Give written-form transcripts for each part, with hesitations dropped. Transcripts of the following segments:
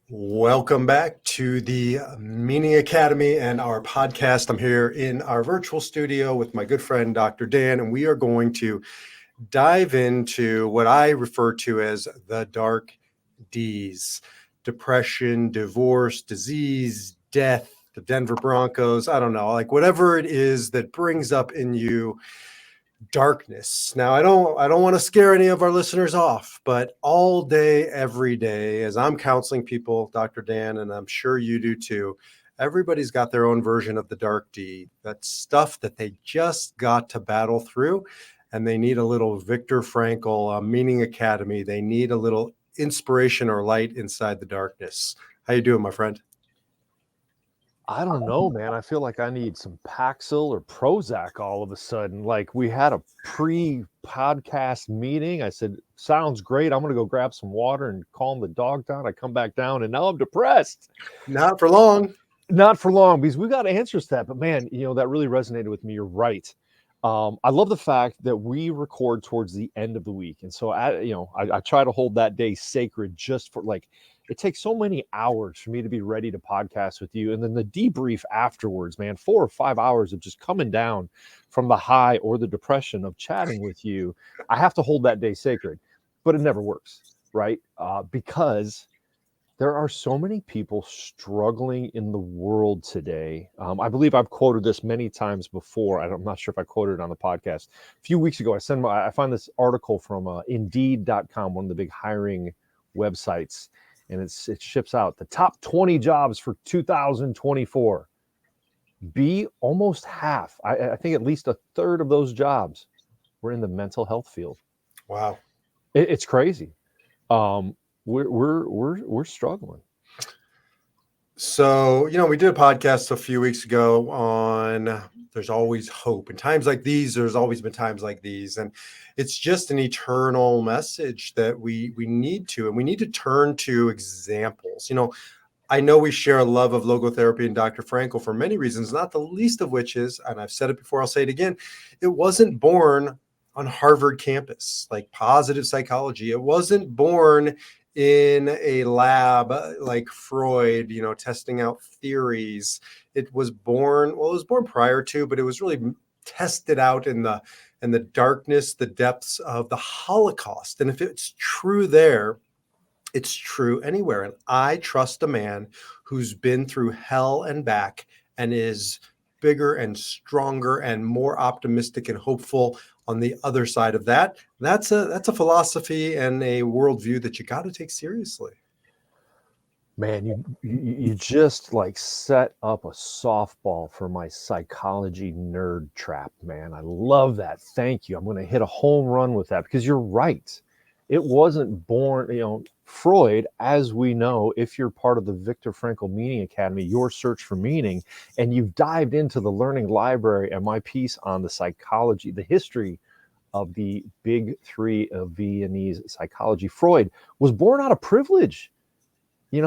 Welcome back to the Meaning Academy and our podcast. I'm here in our virtual studio with my good friend, Dr. Dan, and we are going to dive into what I refer to as the dark D's: depression, divorce, disease, death, the Denver Broncos. I don't know, like whatever it is that brings up in you darkness. Now, I don't want to scare any of our listeners off, but all day, every day, as I'm counseling people, Dr. Dan, and I'm sure you do too, everybody's got their own version of the dark D. That stuff that they just got to battle through, and they need a little Viktor Frankl, Meaning Academy. They need a little inspiration or light inside the darkness. How you doing, my friend? I don't know, man. I feel like I need some Paxil or Prozac all of a sudden. Like we had a pre-podcast meeting. I said, sounds great. I'm going to go grab some water and calm the dog down. I come back down and now I'm depressed. Not for long. Not for long because we got answers to that. But man, that really resonated with me. You're right. I love the fact that we record towards the end of the week. And so, I try to hold that day sacred just for like, it takes so many hours for me to be ready to podcast with you. And then the debrief afterwards, man, 4 or 5 hours of just coming down from the high or the depression of chatting with you. I have to hold that day sacred, but it never works, right? Because there are so many people struggling in the world today. I believe I've quoted this many times before. I'm not sure if I quoted it on the podcast. A few weeks ago, I found this article from Indeed.com, one of the big hiring websites, and it ships out the top 20 jobs for 2024. Almost half. I think at least a third of those jobs were in the mental health field. Wow. It's crazy. We're struggling. So, we did a podcast a few weeks ago on there's always hope. In times like these, there's always been times like these. And it's just an eternal message that we need to, and we need to turn to examples. I know we share a love of logotherapy and Dr. Frankl for many reasons, not the least of which is, and I've said it before, I'll say it again, it wasn't born on Harvard campus, like positive psychology. It wasn't born in a lab like Freud, testing out theories. It was born prior to, but it was really tested out in the darkness, the depths of the Holocaust. And if it's true there, it's true anywhere. And I trust a man who's been through hell and back and is bigger and stronger and more optimistic and hopeful on the other side of that. That's a philosophy and a worldview that you got to take seriously. Man, you just like set up a softball for my psychology nerd trap, man. I love that. Thank you. I'm going to hit a home run with that because you're right. It wasn't born, Freud, as we know, if you're part of the Viktor Frankl Meaning Academy, your search for meaning, and you've dived into the learning library and my piece on the psychology, the history of the big three of Viennese psychology, Freud was born out of privilege. He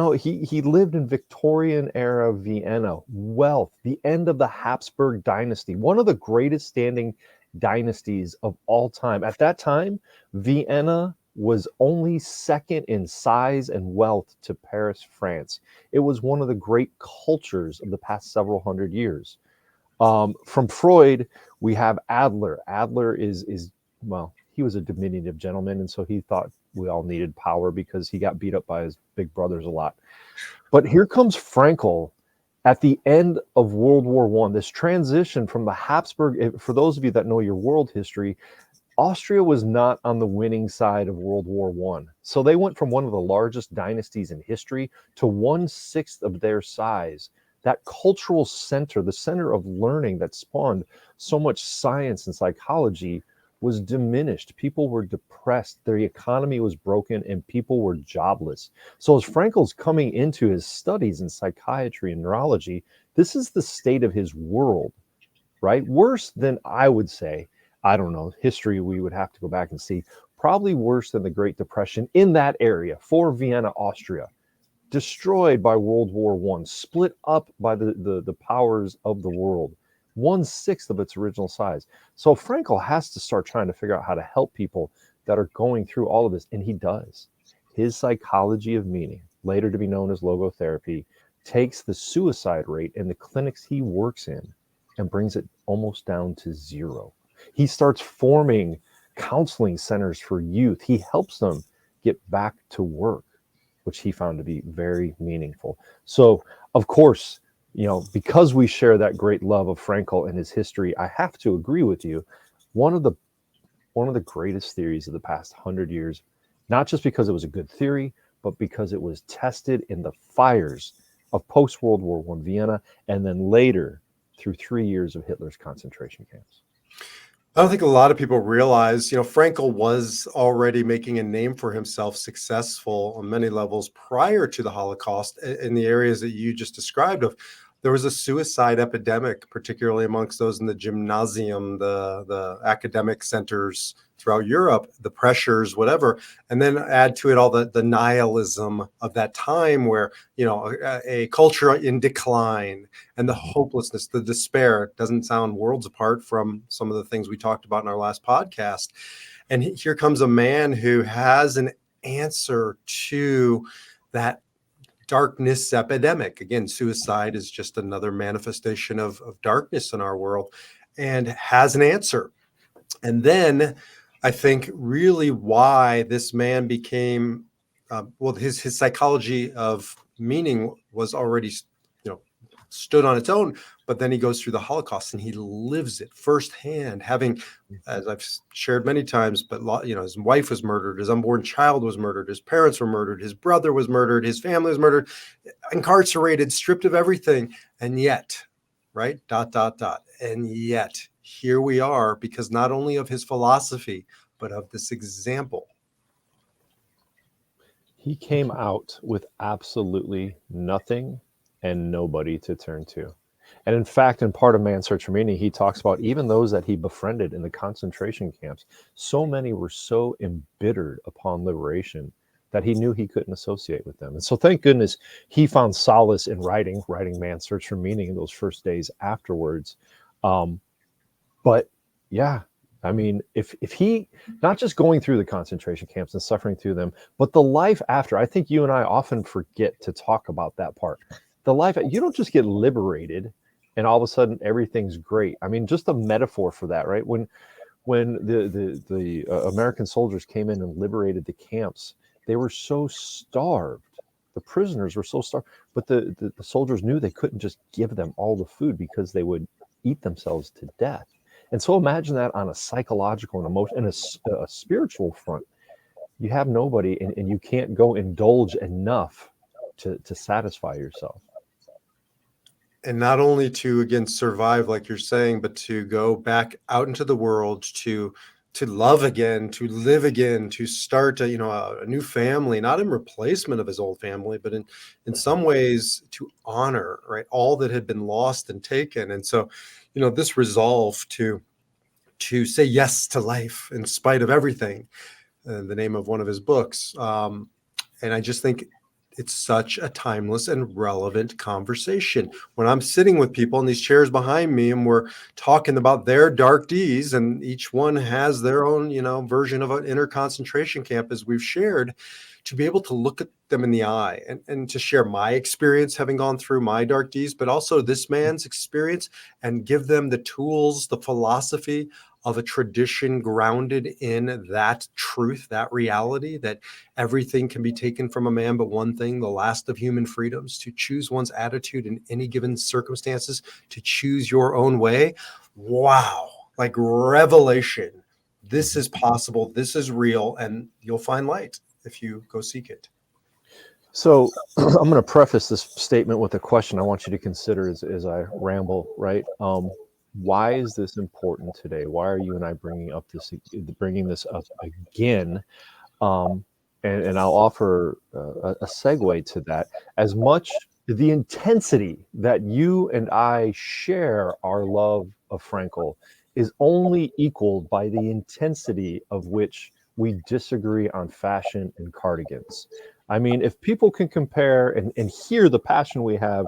lived in Victorian era Vienna, wealth, the end of the Habsburg dynasty, one of the greatest standing dynasties of all time. At that time, Vienna was only second in size and wealth to Paris, France. It was one of the great cultures of the past several hundred years. From Freud, we have Adler. Adler is well, he was a diminutive gentleman, and so he thought we all needed power because he got beat up by his big brothers a lot. But here comes Frankl at the end of World War I, this transition from the Habsburg. For those of you that know your world history, Austria was not on the winning side of World War I. So they went from one of the largest dynasties in history to 1/6 of their size. That cultural center, the center of learning that spawned so much science and psychology, was diminished. People were depressed. Their economy was broken and people were jobless. So as Frankl's coming into his studies in psychiatry and neurology, this is the state of his world, right? Worse than, I would say, I don't know, history we would have to go back and see, probably worse than the Great Depression in that area for Vienna, Austria. Destroyed by World War I, split up by the powers of the world. 1/6 of its original size. So Frankl has to start trying to figure out how to help people that are going through all of this, and he does. His psychology of meaning later to be known as logotherapy, takes the suicide rate in the clinics he works in and brings it almost down to zero. He starts forming counseling centers for youth. He helps them get back to work, which he found to be very meaningful. So, of course, because we share that great love of Frankl and his history, I have to agree with you. One of the greatest theories of the past 100 years, not just because it was a good theory, but because it was tested in the fires of post-World War I Vienna, and then later through 3 years of Hitler's concentration camps. I don't think a lot of people realize, Frankl was already making a name for himself, successful on many levels prior to the Holocaust in the areas that you just described of. There was a suicide epidemic, particularly amongst those in the gymnasium, the academic centers throughout Europe, the pressures, whatever, and then add to it all the nihilism of that time where, a culture in decline and the hopelessness, the despair. Doesn't sound worlds apart from some of the things we talked about in our last podcast. And here comes a man who has an answer to that darkness epidemic. Again, suicide is just another manifestation of darkness in our world, and has an answer. And then I think really why this man became, his psychology of meaning was already, stood on its own, but then he goes through the Holocaust and he lives it firsthand, having, as I've shared many times, but his wife was murdered, his unborn child was murdered, his parents were murdered, his brother was murdered, his family was murdered, incarcerated, stripped of everything, and yet, right? ... And yet, here we are, because not only of his philosophy, but of this example. He came out with absolutely nothing and nobody to turn to. And in fact, in part of Man's Search for Meaning, he talks about even those that he befriended in the concentration camps. So many were so embittered upon liberation that he knew he couldn't associate with them. And so thank goodness he found solace in writing Man's Search for Meaning in those first days afterwards. But yeah, I mean, if he, not just going through the concentration camps and suffering through them, but the life after, I think you and I often forget to talk about that part. The life, you don't just get liberated and all of a sudden everything's great. I mean, just a metaphor for that, right? When the American soldiers came in and liberated the camps, they were so starved. The prisoners were so starved, but the soldiers knew they couldn't just give them all the food because they would eat themselves to death. And so imagine that on a psychological and emotional and a spiritual front. You have nobody, and you can't go indulge enough to satisfy yourself. And not only to, again, survive, like you're saying, but to go back out into the world, to love again, to live again, to start a new family, not in replacement of his old family, but in some ways to honor, right, all that had been lost and taken. And so, this resolve to say yes to life in spite of everything, the name of one of his books. And I just think it's such a timeless and relevant conversation. When I'm sitting with people in these chairs behind me and we're talking about their dark deeds, and each one has their own, version of an inner concentration camp, as we've shared, to be able to look at them in the eye and to share my experience having gone through my dark deeds, but also this man's experience, and give them the tools, the philosophy of a tradition grounded in that truth, that reality, that everything can be taken from a man but one thing, the last of human freedoms, to choose one's attitude in any given circumstances, to choose your own way. Wow, like revelation. This is possible, this is real, and you'll find light if you go seek it. So I'm going to preface this statement with a question I want you to consider as I ramble, right? Why is this important today? Why are you and I bringing this up again? And I'll offer a segue to that. As much the intensity that you and I share our love of Frankl is only equaled by the intensity of which we disagree on fashion and cardigans. I mean, if people can compare and hear the passion we have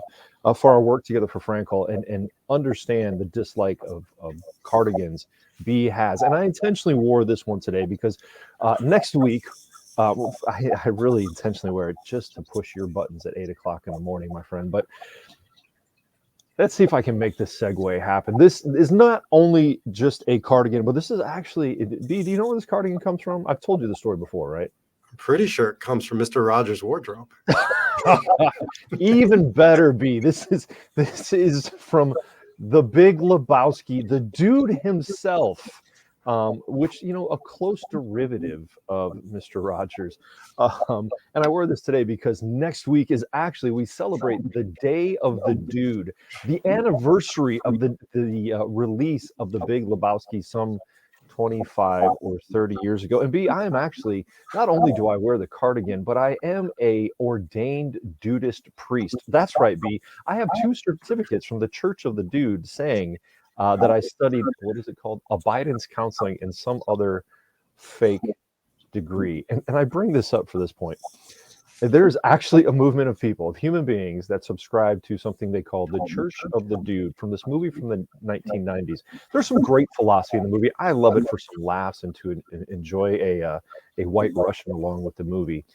for our work together for Frankl, and understand the dislike of cardigans B has. And I intentionally wore this one today because next week I really intentionally wear it just to push your buttons at 8 o'clock in the morning, my friend. But let's see if I can make this segue happen. This is not only just a cardigan, but this is actually, B, do you know where this cardigan comes from? I've told you the story before, right? I'm pretty sure it comes from Mr. Rogers' wardrobe. Even better, B. This is from the Big Lebowski, the dude himself, which a close derivative of Mr. Rogers. And I wear this today because next week is actually we celebrate the Day of the Dude, the anniversary of the release of the Big Lebowski some 25 or 30 years ago. And B, I am actually not only do I wear the cardigan, but I am a ordained dudist priest. That's right, B. I have 2 certificates from the Church of the Dude saying that I studied, what is it called? Abidance counseling and some other fake degree. And I bring this up for this point. There's actually a movement of people, of human beings, that subscribe to something they call the Church of the Dude from this movie from the 1990s. There's some great philosophy in the movie. I love it for some laughs and to enjoy a White Russian along with the movie.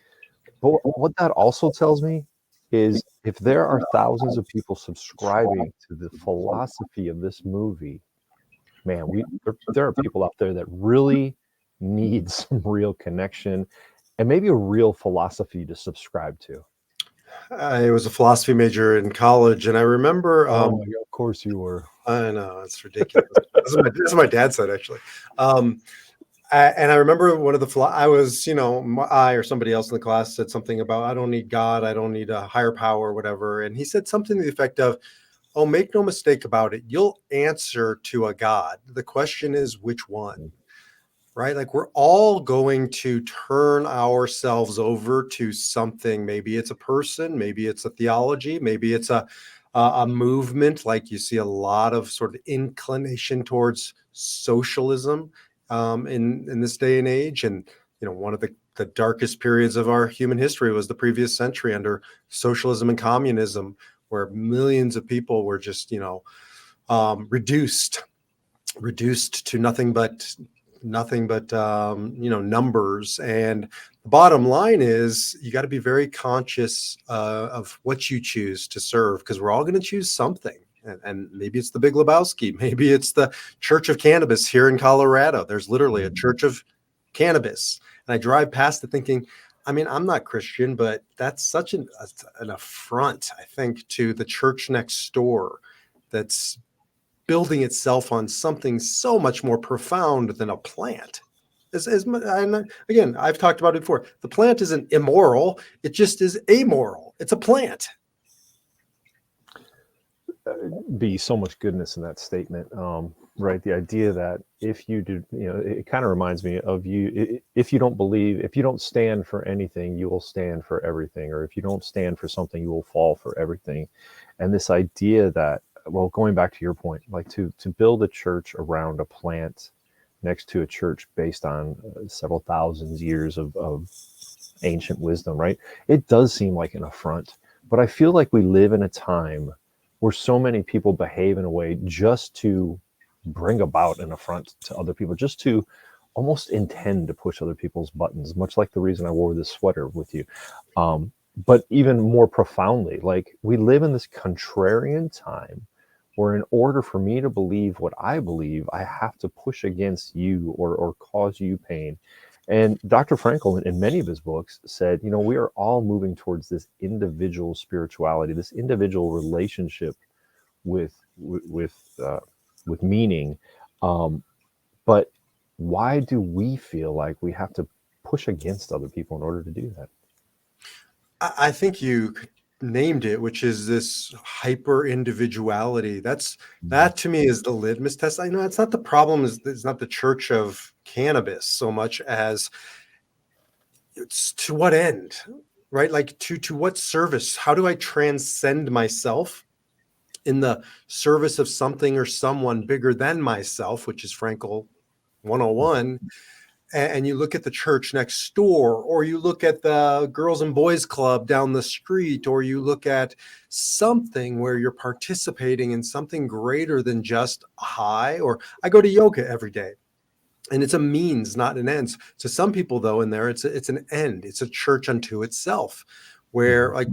But what that also tells me is if there are thousands of people subscribing to the philosophy of this movie, man, there are people out there that really need some real connection and maybe a real philosophy to subscribe to. I was a philosophy major in college, and I remember. Oh my God, of course you were. I know it's ridiculous. This is my dad said actually. And I remember one of the I was, I or somebody else in the class said something about I don't need God, I don't need a higher power, or whatever. And he said something to the effect of, "Oh, make no mistake about it, you'll answer to a God. The question is which one." Right? Like we're all going to turn ourselves over to something. Maybe it's a person, maybe it's a theology, maybe it's a movement. Like you see a lot of sort of inclination towards socialism in this day and age. And one of the darkest periods of our human history was the previous century under socialism and communism, where millions of people were just reduced to nothing but numbers. And the bottom line is you got to be very conscious of what you choose to serve, because we're all going to choose something. And maybe it's the Big Lebowski, maybe it's the Church of Cannabis here in Colorado. There's literally a Church of Cannabis, and I drive past it thinking, I mean, I'm not Christian, but that's such an affront, I think, to the church next door that's building itself on something so much more profound than a plant. And again, I've talked about it before. The plant isn't immoral. It just is amoral. It's a plant. Be so much goodness in that statement, right? The idea that if you do, it kind of reminds me of you. If you don't believe, if you don't stand for anything, you will stand for everything. Or if you don't stand for something, you will fall for everything. And this idea that, well, going back to your point, like to build a church around a plant next to a church based on several thousand years of ancient wisdom, right? It does seem like an affront, but I feel like we live in a time where so many people behave in a way just to bring about an affront to other people, just to almost intend to push other people's buttons, much like the reason I wore this sweater with you. But even more profoundly, like we live in this contrarian time where in order for me to believe what I believe, I have to push against you or cause you pain. And Dr. Frankl, in many of his books, said, we are all moving towards this individual spirituality, this individual relationship with meaning. But why do we feel like we have to push against other people in order to do that? I think you named it, which is this hyper individuality. That to me is the litmus test. I know it's not the problem. It's not the Church of Cannabis so much as it's to what end, right? Like to what service? How do I transcend myself in the service of something or someone bigger than myself, which is Frankl 101. And you look at the church next door, or you look at the Girls and Boys Club down the street, or you look at something where you're participating in something greater than just a high. Or I go to yoga every day. And it's a means, not an end. To some people, though, in there, it's an end. It's a church unto itself, where like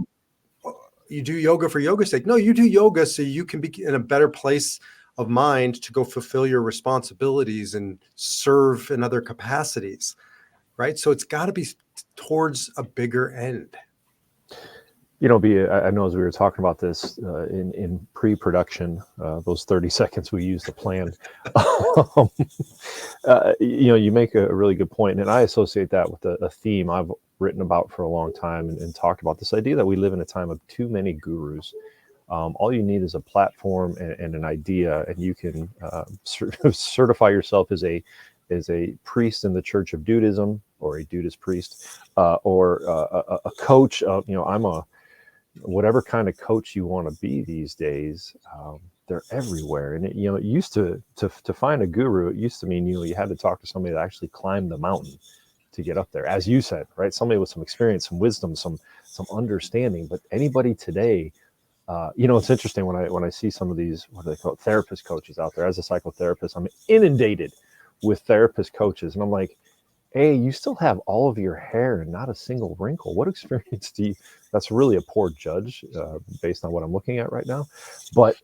you do yoga for yoga's sake. No, you do yoga so you can be in a better place of mind to go fulfill your responsibilities and serve in other capacities, right? So it's got to be towards a bigger end. I know as we were talking about this in pre-production, those 30 seconds we used to plan, um, you make a really good point, and I associate that with a theme I've written about for a long time and talked about this idea that we live in a time of too many gurus. All you need is a platform and an idea, and you can certify yourself as a priest in the Church of Dudism, or a Dudist priest, or a coach. I'm a whatever kind of coach you want to be these days. They're everywhere, and it used to find a guru. It used to mean you had to talk to somebody that actually climbed the mountain to get up there, as you said, right? Somebody with some experience, some wisdom, some understanding. But anybody today, it's interesting when I see some of these, what do they call it, therapist coaches out there. As a psychotherapist, I'm inundated with therapist coaches, and I'm like, hey, you still have all of your hair and not a single wrinkle. What experience do you? That's really a poor judge based on what I'm looking at right now. But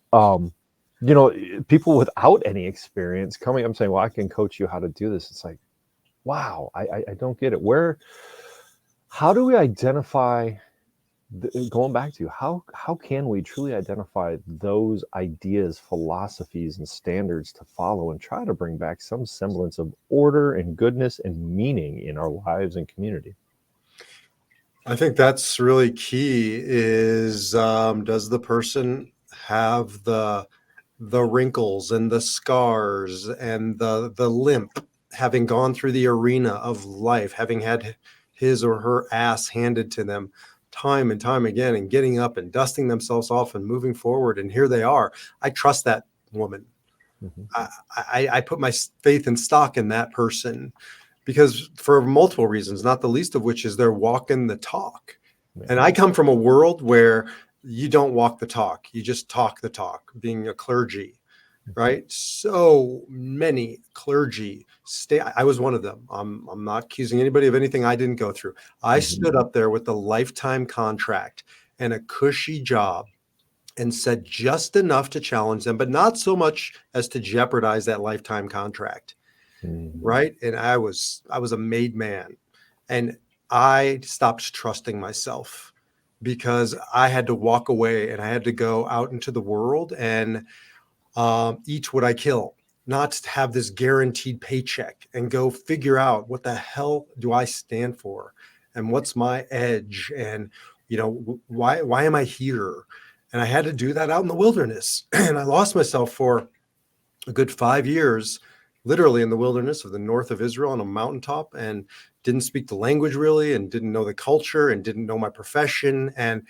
people without any experience coming, I'm saying, well, I can coach you how to do this. It's like, wow, I don't get it. How do we identify? Going back to how can we truly identify those ideas, philosophies, and standards to follow, and try to bring back some semblance of order and goodness and meaning in our lives and community? I think that's really key. Is does the person have the wrinkles and the scars and the limp, having gone through the arena of life, having had his or her ass handed to them time and time again, and getting up and dusting themselves off and moving forward, and here they are. I trust that woman. I put my faith and stock in that person, because for multiple reasons, not the least of which is they're walking the talk. And I come from a world where you don't walk the talk, you just talk the talk, being a clergy, right? So many clergy I was one of them. I'm not accusing anybody of anything I didn't go through. I stood up there with a lifetime contract and a cushy job and said just enough to challenge them, but not so much as to jeopardize that lifetime contract. Right. And I was a made man, and I stopped trusting myself because I had to walk away and I had to go out into the world and eat what I kill, not to have this guaranteed paycheck, and go figure out what the hell do I stand for and what's my edge, and why am I here? And I had to do that out in the wilderness. And I lost myself for a good 5 years, literally in the wilderness of the north of Israel on a mountaintop, and didn't speak the language really, and didn't know the culture, and didn't know my profession, and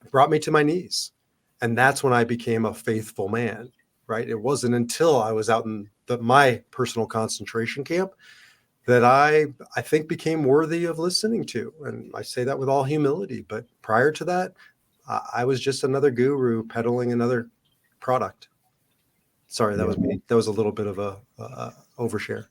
it brought me to my knees. And that's when I became a faithful man, right? It wasn't until I was out in my personal concentration camp that I think became worthy of listening to. And I say that with all humility. But prior to that, I was just another guru peddling another product. Sorry, that was me. That was a little bit of a overshare.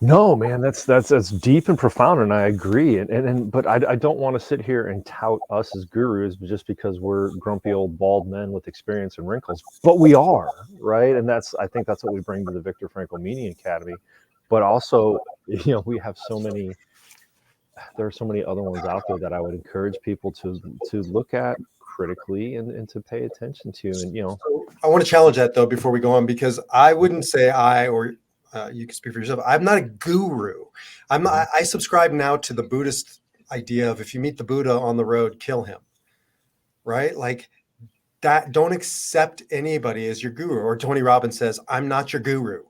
No, man, that's deep and profound, and I agree. But I don't want to sit here and tout us as gurus just because we're grumpy old bald men with experience and wrinkles. But we are, right? And I think that's what we bring to the Viktor Frankl Meaning Academy. But also, we have so many. There are so many other ones out there that I would encourage people to look at critically and to pay attention to. And So I want to challenge that though before we go on, because I wouldn't say you can speak for yourself. I'm not a guru. I'm not. I subscribe now to the Buddhist idea of, if you meet the Buddha on the road, kill him. Right? Like that. Don't accept anybody as your guru. Or Tony Robbins says, "I'm not your guru.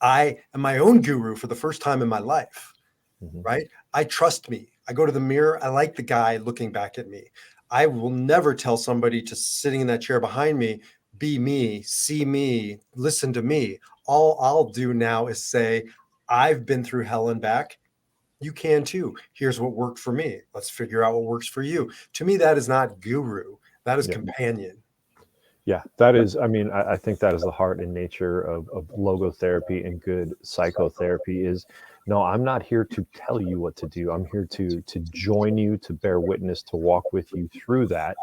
I am my own guru for the first time in my life." Right? I trust me. I go to the mirror. I like the guy looking back at me. I will never tell somebody to sitting in that chair behind me, be me, see me, listen to me. All I'll do now is say, I've been through hell and back. You can too. Here's what worked for me. Let's figure out what works for you. To me, that is not guru. That is companion. Yeah, that is, I mean, I think that is the heart and nature of logotherapy and good psychotherapy is, no, I'm not here to tell you what to do. I'm here to join you, to bear witness, to walk with you through that.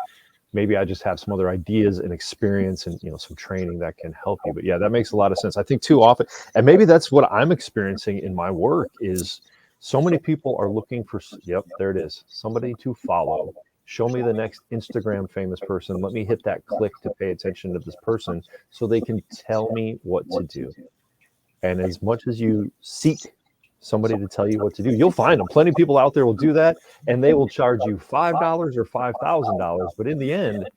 Maybe I just have some other ideas and experience and, some training that can help you. But yeah, that makes a lot of sense. I think too often, and maybe that's what I'm experiencing in my work is so many people are looking for, yep, there it is, somebody to follow. Show me the next Instagram famous person. Let me hit that click to pay attention to this person so they can tell me what to do. And as much as you seek somebody to tell you what to do, you'll find them. Plenty of people out there will do that, and they will charge you $5 or $5,000. But in the end,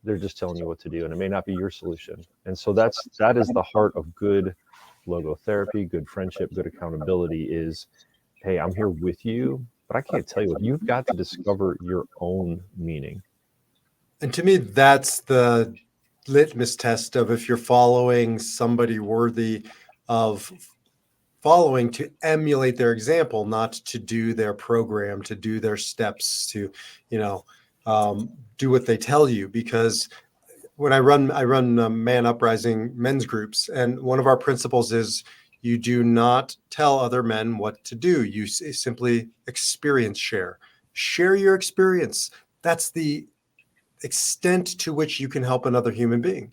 they're just telling you what to do, and it may not be your solution. And so that is the heart of good logotherapy, good friendship, good accountability is, hey, I'm here with you, but I can't tell you what you've got to discover your own meaning. And to me, that's the litmus test of if you're following somebody worthy of following, to emulate their example, not to do their program, to do their steps, to, do what they tell you. Because when I run Man Uprising men's groups, and one of our principles is you do not tell other men what to do. You simply experience share your experience. That's the extent to which you can help another human being.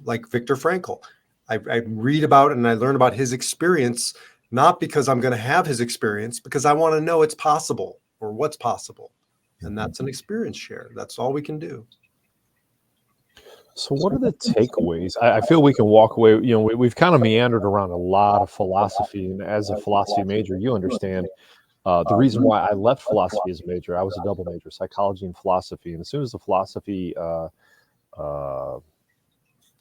Like Viktor Frankl, I read about and I learn about his experience, not because I'm going to have his experience, because I want to know it's possible or what's possible. And that's an experience share. That's all we can do. So, what are the takeaways? I feel we can walk away. We've kind of meandered around a lot of philosophy, and as a philosophy major, you understand the reason why I left philosophy as a major. I was a double major, psychology and philosophy, and as soon as the philosophy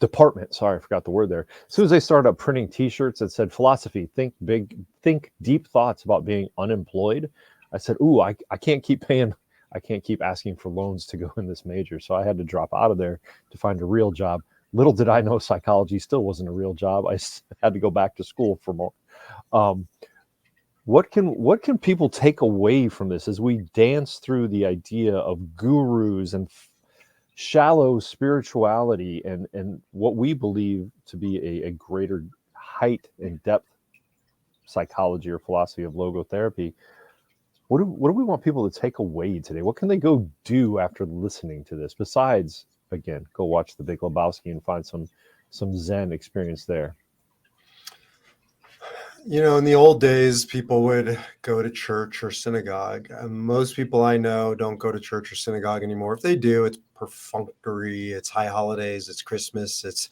department, sorry, I forgot the word there. As soon as they started up printing T-shirts that said "Philosophy, think big, think deep thoughts about being unemployed," I said, "Ooh, I can't keep paying." I can't keep asking for loans to go in this major. So I had to drop out of there to find a real job. Little did I know psychology still wasn't a real job. I had to go back to school for more. What can people take away from this as we dance through the idea of gurus and shallow spirituality and what we believe to be a greater height and depth psychology or philosophy of logotherapy? What do we want people to take away today? What can they go do after listening to this? Besides, again, go watch The Big Lebowski and find some Zen experience there. In the old days, people would go to church or synagogue. Most people I know don't go to church or synagogue anymore. If they do, it's perfunctory, it's high holidays, it's Christmas, it's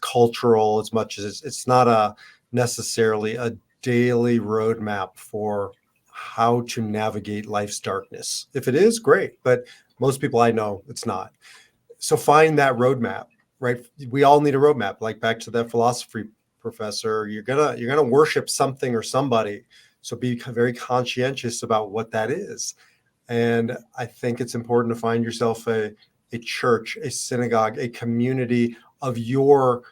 cultural as much as it's not necessarily a daily roadmap for how to navigate life's darkness. If it is, great, but most people I know, it's not. So find that roadmap, right? We all need a roadmap. Like back to that philosophy professor, you're gonna worship something or somebody. So be very conscientious about what that is. And I think it's important to find yourself a church, a synagogue, a community of your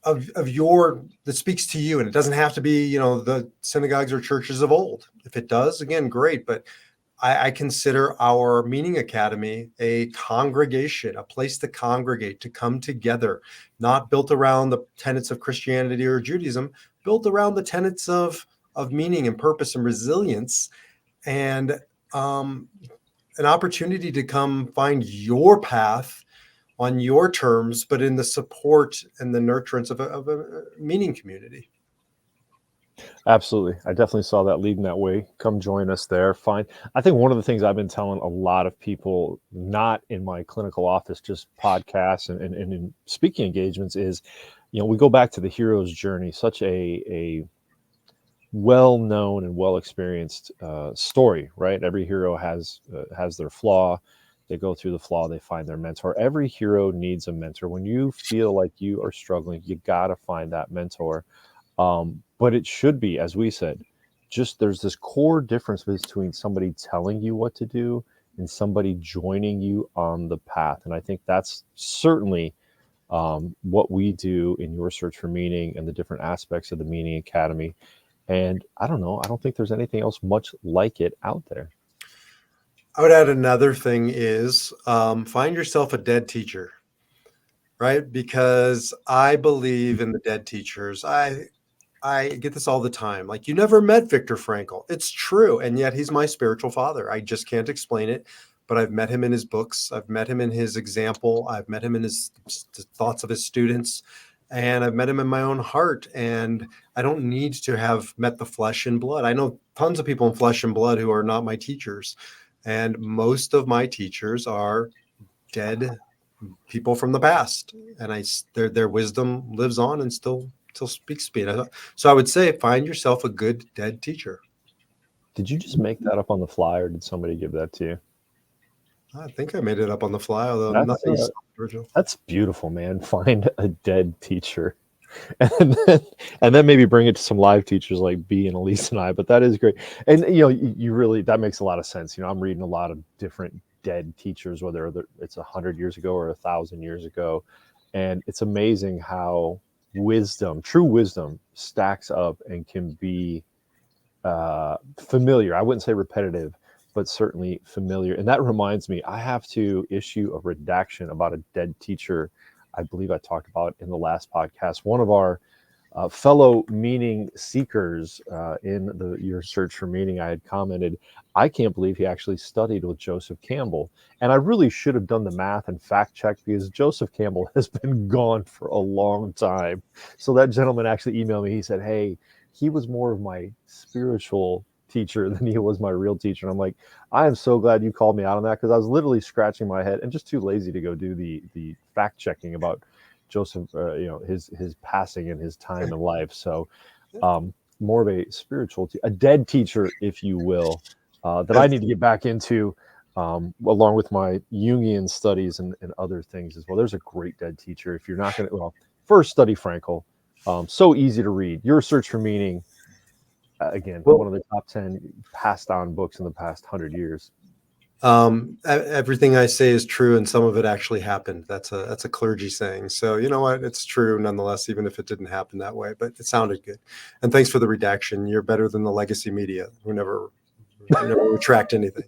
that speaks to you. And it doesn't have to be, the synagogues or churches of old. If it does, again, great. But I consider our Meaning Academy a congregation, a place to congregate, to come together, not built around the tenets of Christianity or Judaism, built around the tenets of meaning and purpose and resilience, and an opportunity to come find your path on your terms, but in the support and the nurturance of a meaning community. Absolutely. I definitely saw that leading that way. Come join us there. Fine. I think one of the things I've been telling a lot of people, not in my clinical office, just podcasts and in speaking engagements is, we go back to the hero's journey, such a well-known and well-experienced story, right? Every hero has their flaw. They go through the flaw, they find their mentor. Every hero needs a mentor. When you feel like you are struggling, you got to find that mentor. But it should be, as we said, just there's this core difference between somebody telling you what to do and somebody joining you on the path. And I think that's certainly what we do in your search for meaning and the different aspects of the Meaning Academy. And I don't know, I don't think there's anything else much like it out there. I would add another thing is find yourself a dead teacher. right? Because I believe in the dead teachers. I get this all the time. Like, you never met Viktor Frankl. It's true. And yet he's my spiritual father. I just can't explain it. But I've met him in his books. I've met him in his example. I've met him in his thoughts of his students. And I've met him in my own heart. And I don't need to have met the flesh and blood. I know tons of people in flesh and blood who are not my teachers. And most of my teachers are dead people from the past. And their wisdom lives on and still speaks to me. So I would say, find yourself a good dead teacher. Did you just make that up on the fly, or did somebody give that to you? I think I made it up on the fly, although That's nothing's original. that's beautiful, man. Find a dead teacher, and then maybe bring it to some live teachers like B and Elise and I. But that is great, and you really, that makes a lot of sense. I'm reading a lot of different dead teachers, whether it's 100 years ago or 1,000 years ago, and it's amazing how true wisdom, stacks up and can be familiar. I wouldn't say repetitive, but certainly familiar. And that reminds me, I have to issue a redaction about a dead teacher. I believe I talked about in the last podcast. One of our fellow meaning seekers in your search for meaning, I had commented, I can't believe he actually studied with Joseph Campbell. And I really should have done the math and fact check, because Joseph Campbell has been gone for a long time. So that gentleman actually emailed me. He said, hey, he was more of my spiritual teacher than he was my real teacher. And I'm like, I am so glad you called me out on that, because I was literally scratching my head and just too lazy to go do the fact checking about Joseph, his passing and his time in life. So more of a spiritual, a dead teacher, if you will, that I need to get back into, along with my Jungian studies and other things as well. There's a great dead teacher. If you're not going to, first study Frankl. So easy to read. Your Search for Meaning, again, one of the top 10 passed on books in the past 100 years. Everything I say is true, and some of it actually happened. That's a clergy saying. So you know what? It's true nonetheless, even if it didn't happen that way. But it sounded good. And thanks for the redaction. You're better than the legacy media, who never retract anything.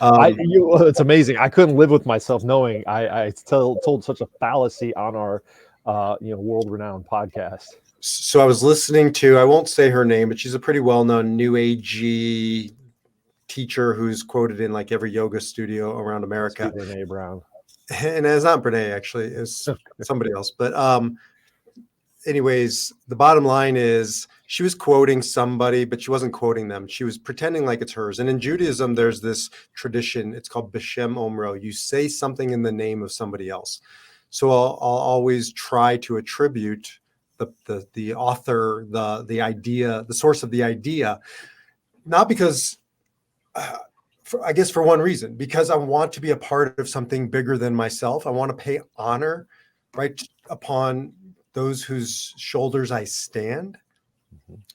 It's amazing. I couldn't live with myself knowing I told such a fallacy on our world-renowned podcast. So I was listening to, I won't say her name, but she's a pretty well-known New Agey teacher who's quoted in like every yoga studio around America. Brene Brown. And it's not Brene, actually. It's somebody else. But anyways, the bottom line is she was quoting somebody, but she wasn't quoting them. She was pretending like it's hers. And in Judaism, there's this tradition. It's called B'Shem Omro. You say something in the name of somebody else. So I'll always try to attribute the author, the idea, the source of the idea, not because, I guess for one reason, because I want to be a part of something bigger than myself. I want to pay honor, right, upon those whose shoulders I stand,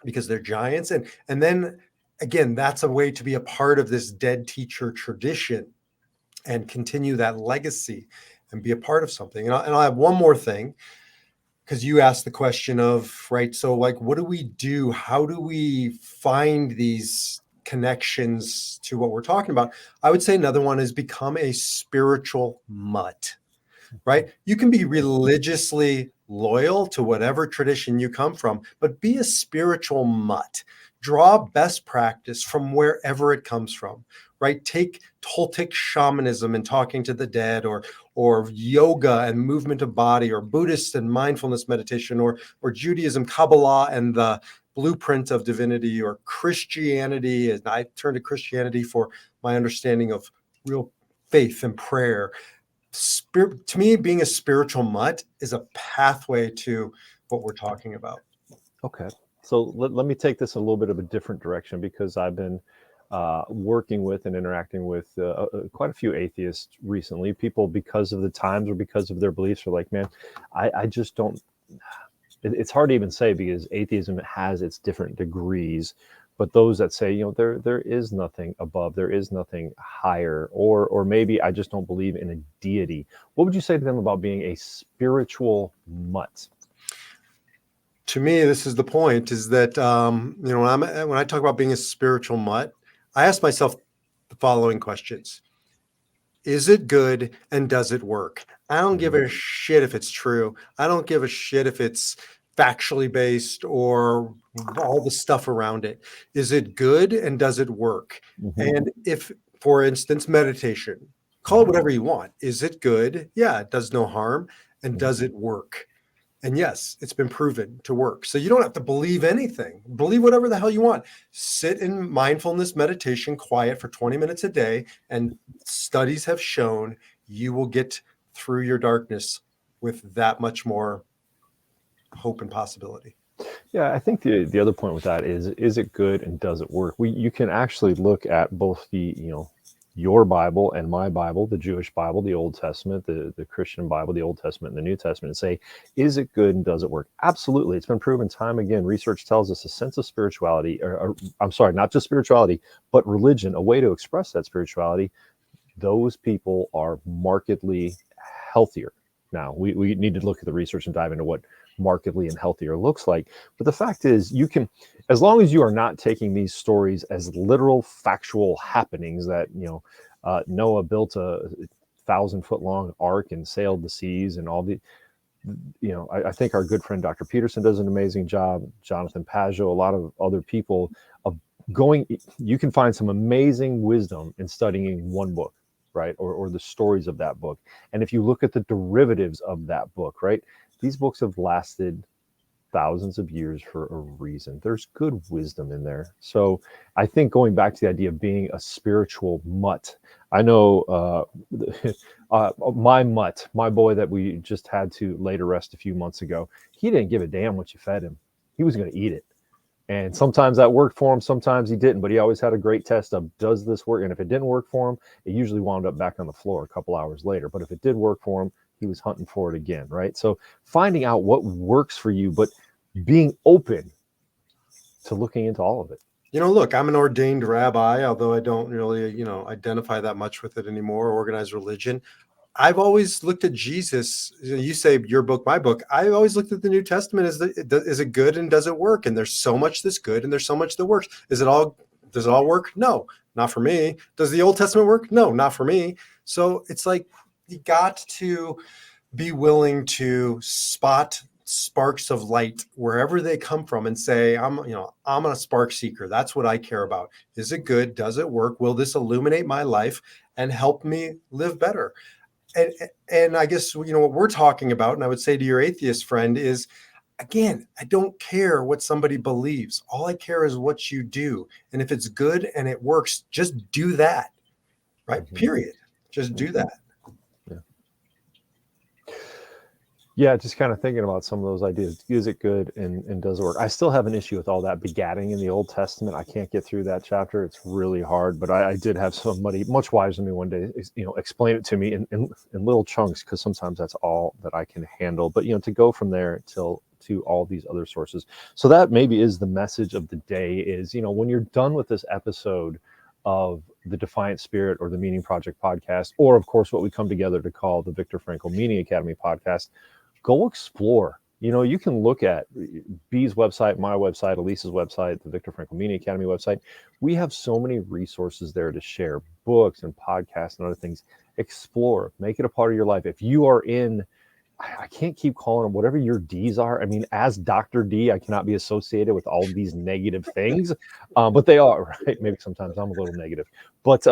because they're giants. And then again, that's a way to be a part of this dead teacher tradition and continue that legacy and be a part of something. And I'll have one more thing, because you asked the question of, right, so like, what do we do? How do we find these connections to what we're talking about? I would say another one is become a spiritual mutt, right? You can be religiously loyal to whatever tradition you come from, but be a spiritual mutt. Draw best practice from wherever it comes from, right? Take Toltec shamanism and talking to the dead, or yoga and movement of body, or Buddhist and mindfulness meditation, or Judaism, Kabbalah and the blueprint of divinity, or Christianity. And I turn to Christianity for my understanding of real faith and prayer. Spirit, to me, being a spiritual mutt is a pathway to what we're talking about. Okay. So let me take this a little bit of a different direction, because I've been working with and interacting with quite a few atheists recently. People, because of the times or because of their beliefs, are like, man, I just don't, it's hard to even say, because atheism has its different degrees. But those that say, there is nothing above, there is nothing higher, or maybe I just don't believe in a deity. What would you say to them about being a spiritual mutt? To me, this is the point, is that, when I talk about being a spiritual mutt, I ask myself the following questions. Is it good and does it work? I don't give a shit if it's true. I don't give a shit if it's factually based or all the stuff around it. Is it good and does it work? And if, for instance, meditation, call it whatever you want. Is it good? Yeah, it does no harm. And does it work? And yes, it's been proven to work. So you don't have to believe anything. Believe whatever the hell you want. Sit in mindfulness meditation, quiet for 20 minutes a day. And studies have shown you will get through your darkness with that much more hope and possibility. Yeah, I think the other point with that is it good and does it work? You can actually look at both the, your Bible and my Bible, the Jewish Bible, the Old Testament, the Christian Bible, the Old Testament and the New Testament, and say, is it good and does it work? Absolutely. It's been proven time again. Research tells us a sense of spirituality, or I'm sorry, not just spirituality, but religion, a way to express that spirituality. Those people are markedly healthier. Now, we need to look at the research and dive into what markedly and healthier looks like. But the fact is, you can, as long as you are not taking these stories as literal factual happenings that, Noah built a 1,000-foot long ark and sailed the seas and all the, I think our good friend Dr. Peterson does an amazing job, Jonathan Pageau, a lot of other people of going, you can find some amazing wisdom in studying one book, right? Or the stories of that book. And if you look at the derivatives of that book, right? These books have lasted thousands of years for a reason. There's good wisdom in there. So I think going back to the idea of being a spiritual mutt, I know my mutt, my boy that we just had to lay to rest a few months ago, he didn't give a damn what you fed him. He was going to eat it. And sometimes that worked for him, sometimes he didn't, but he always had a great test of, does this work? And if it didn't work for him, it usually wound up back on the floor a couple hours later. But if it did work for him, he was hunting for it again, right? So finding out what works for you, but being open to looking into all of it. Look, I'm an ordained rabbi, although I don't really, identify that much with it anymore, organized religion. I've always looked at Jesus. You say your book, my book. I always looked at the New Testament as is it good and does it work? And there's so much that's good and there's so much that works. Does it all work? No, not for me. Does the Old Testament work? No, not for me. So it's like you got to be willing to spot sparks of light wherever they come from and say, I'm a spark seeker. That's what I care about. Is it good? Does it work? Will this illuminate my life and help me live better? And I guess, what we're talking about, and I would say to your atheist friend is, again, I don't care what somebody believes. All I care is what you do. And if it's good and it works, just do that, right? Mm-hmm. Period. Just do that. Yeah, just kind of thinking about some of those ideas. Is it good and does it work? I still have an issue with all that begatting in the Old Testament. I can't get through that chapter. It's really hard. But I did have somebody much wiser than me one day, explain it to me in little chunks, because sometimes that's all that I can handle. But, to go from there to all these other sources. So that maybe is the message of the day is, when you're done with this episode of the Defiant Spirit or the Meaning Project podcast, or of course, what we come together to call the Viktor Frankl Meaning Academy podcast, go explore. You can look at B's website, my website, Elise's website, the Viktor Frankl Meaning Academy website. We have so many resources there to share, books and podcasts and other things. Explore, make it a part of your life. If you are in, I can't keep calling them whatever your D's are. I mean, as Dr. D, I cannot be associated with all these negative things, but they are, right? Maybe sometimes I'm a little negative, but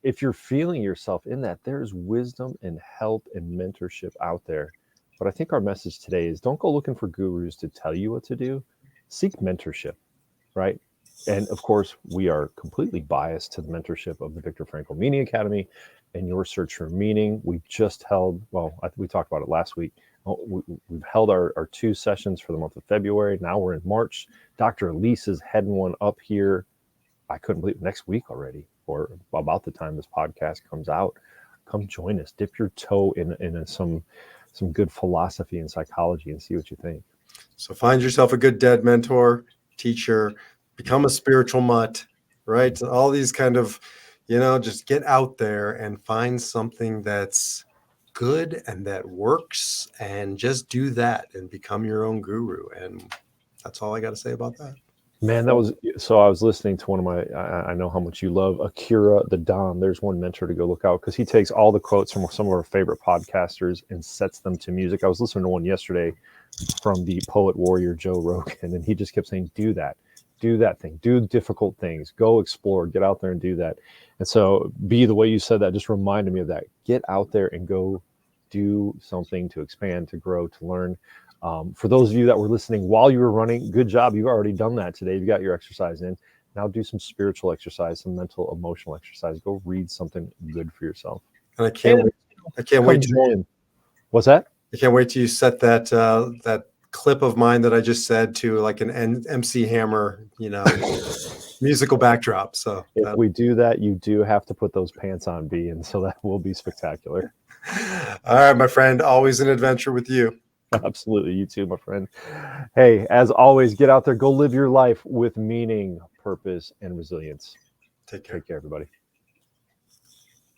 if you're feeling yourself in that, there's wisdom and help and mentorship out there. But I think our message today is, don't go looking for gurus to tell you what to do. Seek mentorship, right? And of course, we are completely biased to the mentorship of the Viktor Frankl Meaning Academy and your search for meaning. We just held, we talked about it last week. We've held our 2 sessions for the month of February. Now we're in March. Dr. Elise is heading one up here. I couldn't believe it, next week already, or about the time this podcast comes out. Come join us. Dip your toe in some good philosophy and psychology and see what you think. So find yourself a good dead mentor, teacher, become a spiritual mutt, right? All these kind of, just get out there and find something that's good and that works, and just do that and become your own guru. And that's all I got to say about that. Man, that was so. I was listening to one of my. I know how much you love Akira the Don. There's one mentor to go look out because he takes all the quotes from some of our favorite podcasters and sets them to music. I was listening to one yesterday from the poet warrior Joe Rogan, and he just kept saying, "Do that thing, do difficult things, go explore, get out there and do that." And so, B, the way you said that just reminded me of that. Get out there and go do something to expand, to grow, to learn. For those of you that were listening while you were running, good job. You've already done that today. You got your exercise in. Now do some spiritual exercise, some mental, emotional exercise. Go read something good for yourself. And I can't wait. I can't wait. What's that? I can't wait till you set that that clip of mine that I just said to like an MC Hammer, musical backdrop. So if we do that, you do have to put those pants on, B, and so that will be spectacular. All right, my friend. Always an adventure with you. Absolutely. You too, my friend. Hey, as always, get out there, go live your life with meaning, purpose, and resilience. Take care. Take care, everybody.